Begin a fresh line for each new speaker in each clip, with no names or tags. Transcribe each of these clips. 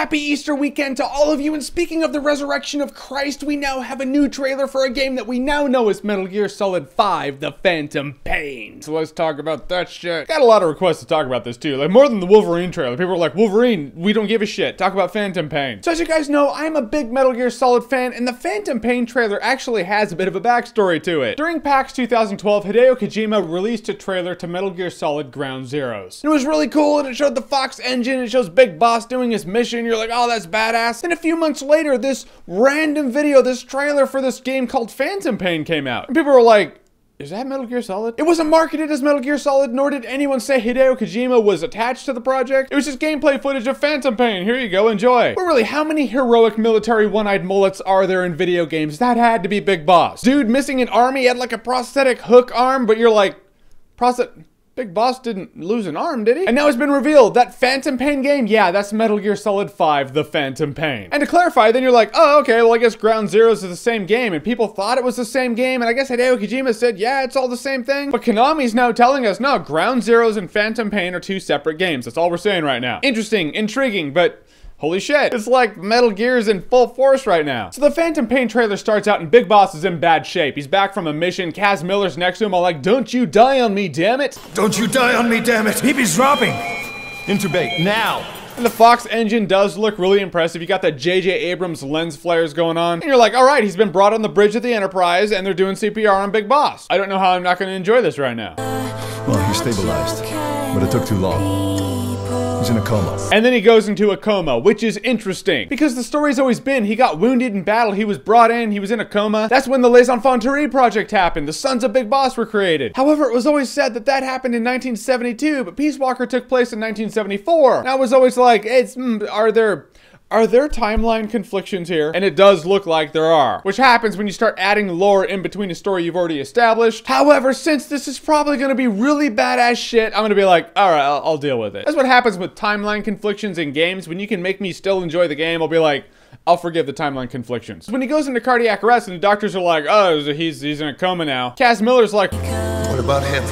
Happy Easter weekend to all of you, and speaking of the resurrection of Christ, we now have a new trailer for a game that we now know is Metal Gear Solid 5, The Phantom Pain. So let's talk about that shit. Got a lot of requests to talk about this too, like more than the Wolverine trailer. People were like, Wolverine, we don't give a shit. Talk about Phantom Pain. So as you guys know, I'm a big Metal Gear Solid fan, and the Phantom Pain trailer actually has a bit of a backstory to it. During PAX 2012, Hideo Kojima released a trailer to Metal Gear Solid Ground Zeroes. And it was really cool, and it showed the Fox engine, it shows Big Boss doing his mission. You're like, oh, that's badass. Then a few months later, this random video, this trailer for this game called Phantom Pain came out. And people were like, is that Metal Gear Solid? It wasn't marketed as Metal Gear Solid, nor did anyone say Hideo Kojima was attached to the project. It was just gameplay footage of Phantom Pain. Here you go, enjoy. But really, how many heroic military one-eyed mullets are there in video games? That had to be Big Boss. Dude missing an arm, he had like a prosthetic hook arm, but you're like, Big Boss didn't lose an arm, did he? And now it's been revealed that Phantom Pain game, yeah, that's Metal Gear Solid 5, The Phantom Pain. And to clarify, then you're like, oh, okay, well, I guess Ground Zeroes is the same game, and people thought it was the same game, and I guess Hideo Kojima said, yeah, it's all the same thing. But Konami's now telling us, no, Ground Zeroes and Phantom Pain are two separate games. That's all we're saying right now. Interesting, intriguing, but holy shit, it's like Metal Gear's in full force right now. So the Phantom Pain trailer starts out and Big Boss is in bad shape. He's back from a mission. Kaz Miller's next to him, all like, don't you die on me, damn it.
Don't you die on me, damn it. He be dropping. Intubate, now.
And the Fox engine does look really impressive. You got that J.J. Abrams lens flares going on. And you're like, all right, he's been brought on the bridge of the Enterprise and they're doing CPR on Big Boss. I don't know how I'm not gonna enjoy this right now.
Well, he's stabilized, but it took too long. He's in a coma.
And then he goes into a coma, which is interesting because the story's always been he got wounded in battle, he was brought in, he was in a coma. That's when the Les Enfants Terribles project happened. The Sons of Big Boss were created. However, it was always said that that happened in 1972, but Peace Walker took place in 1974. And I was always like, are there timeline conflictions here? And it does look like there are, which happens when you start adding lore in between a story you've already established. However, since this is probably gonna be really badass shit, I'm gonna be like, all right, I'll deal with it. That's what happens with timeline conflictions in games. When you can make me still enjoy the game, I'll be like, I'll forgive the timeline conflictions. When he goes into cardiac arrest and the doctors are like, oh, he's in a coma now. Kaz Miller's like,
what about him?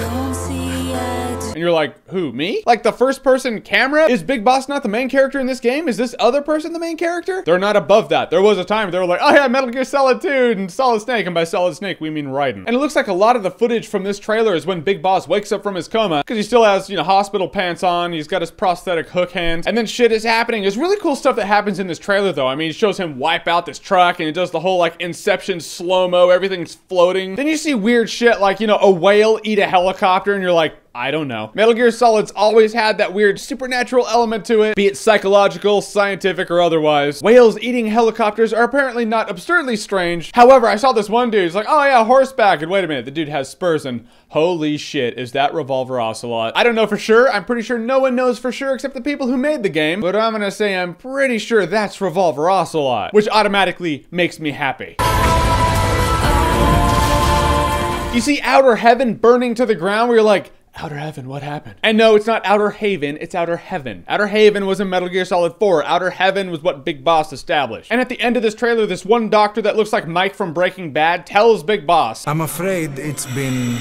and you're like, who, me? Like the first person camera? Is Big Boss not the main character in this game? Is this other person the main character? They're not above that. There was a time they were like, oh yeah, Metal Gear Solid 2 and Solid Snake, and by Solid Snake we mean Raiden. And it looks like a lot of the footage from this trailer is when Big Boss wakes up from his coma, because he still has, you know, hospital pants on, he's got his prosthetic hook hand, and then shit is happening. There's really cool stuff that happens in this trailer though. I mean, it shows him wipe out this truck, and it does the whole like Inception slow-mo, everything's floating. Then you see weird shit like, you know, a whale eat a helicopter, and you're like, I don't know. Metal Gear Solid's always had that weird supernatural element to it, be it psychological, scientific, or otherwise. Whales eating helicopters are apparently not absurdly strange. However, I saw this one dude, he's like, oh yeah, horseback, and wait a minute, the dude has spurs, and holy shit, is that Revolver Ocelot? I don't know for sure. I'm pretty sure no one knows for sure except the people who made the game, but I'm gonna say I'm pretty sure that's Revolver Ocelot, which automatically makes me happy. You see Outer Heaven burning to the ground where you're like, Outer Heaven, what happened? And no, it's not Outer Haven, it's Outer Heaven. Outer Haven was in Metal Gear Solid 4. Outer Heaven was what Big Boss established. And at the end of this trailer, this one doctor that looks like Mike from Breaking Bad tells Big Boss,
I'm afraid it's been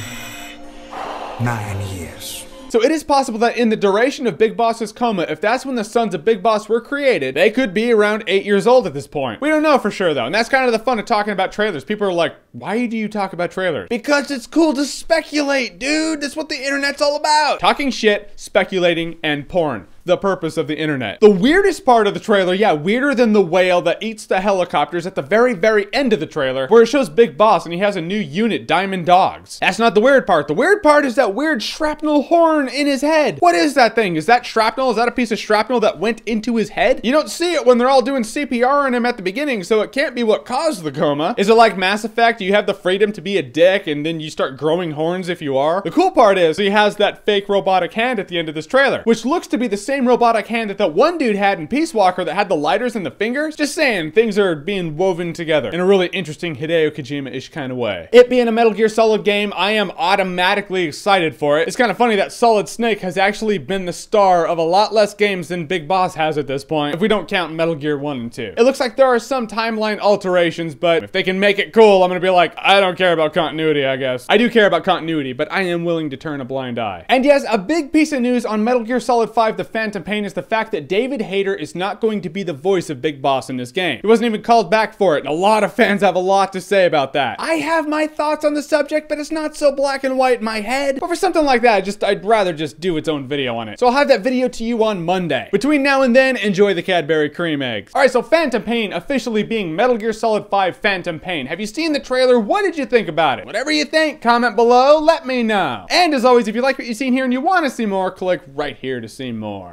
9 years.
So it is possible that in the duration of Big Boss's coma, if that's when the Sons of Big Boss were created, they could be around 8 years old at this point. We don't know for sure though, and that's kind of the fun of talking about trailers. People are like, why do you talk about trailers? Because it's cool to speculate, dude. That's what the internet's all about. Talking shit, speculating, and porn. The purpose of the internet. The weirdest part of the trailer, yeah, weirder than the whale that eats the helicopters at the very, very end of the trailer, where it shows Big Boss and he has a new unit, Diamond Dogs. That's not the weird part. The weird part is that weird shrapnel horn in his head. What is that thing? Is that shrapnel? Is that a piece of shrapnel that went into his head? You don't see it when they're all doing CPR on him at the beginning, so it can't be what caused the coma. Is it like Mass Effect? You have the freedom to be a dick and then you start growing horns if you are? The cool part is he has that fake robotic hand at the end of this trailer, which looks to be the same robotic hand that one dude had in Peace Walker that had the lighters and the fingers. Just saying, things are being woven together in a really interesting Hideo Kojima-ish kind of way. It being a Metal Gear Solid game, I am automatically excited for it. It's kind of funny that Solid Snake has actually been the star of a lot less games than Big Boss has at this point, if we don't count Metal Gear 1 and 2. It looks like there are some timeline alterations, but if they can make it cool, I'm gonna be like, I don't care about continuity, I guess. I do care about continuity, but I am willing to turn a blind eye. And yes, a big piece of news on Metal Gear Solid 5 The Phantom Pain is the fact that David Hayter is not going to be the voice of Big Boss in this game. He wasn't even called back for it, and a lot of fans have a lot to say about that. I have my thoughts on the subject, but it's not so black and white in my head. But for something like that, I'd rather just do its own video on it. So I'll have that video to you on Monday. Between now and then, enjoy the Cadbury cream eggs. Alright, so Phantom Pain officially being Metal Gear Solid 5 Phantom Pain. Have you seen the trailer? What did you think about it? Whatever you think, comment below, let me know. And as always, if you like what you've seen here and you want to see more, click right here to see more.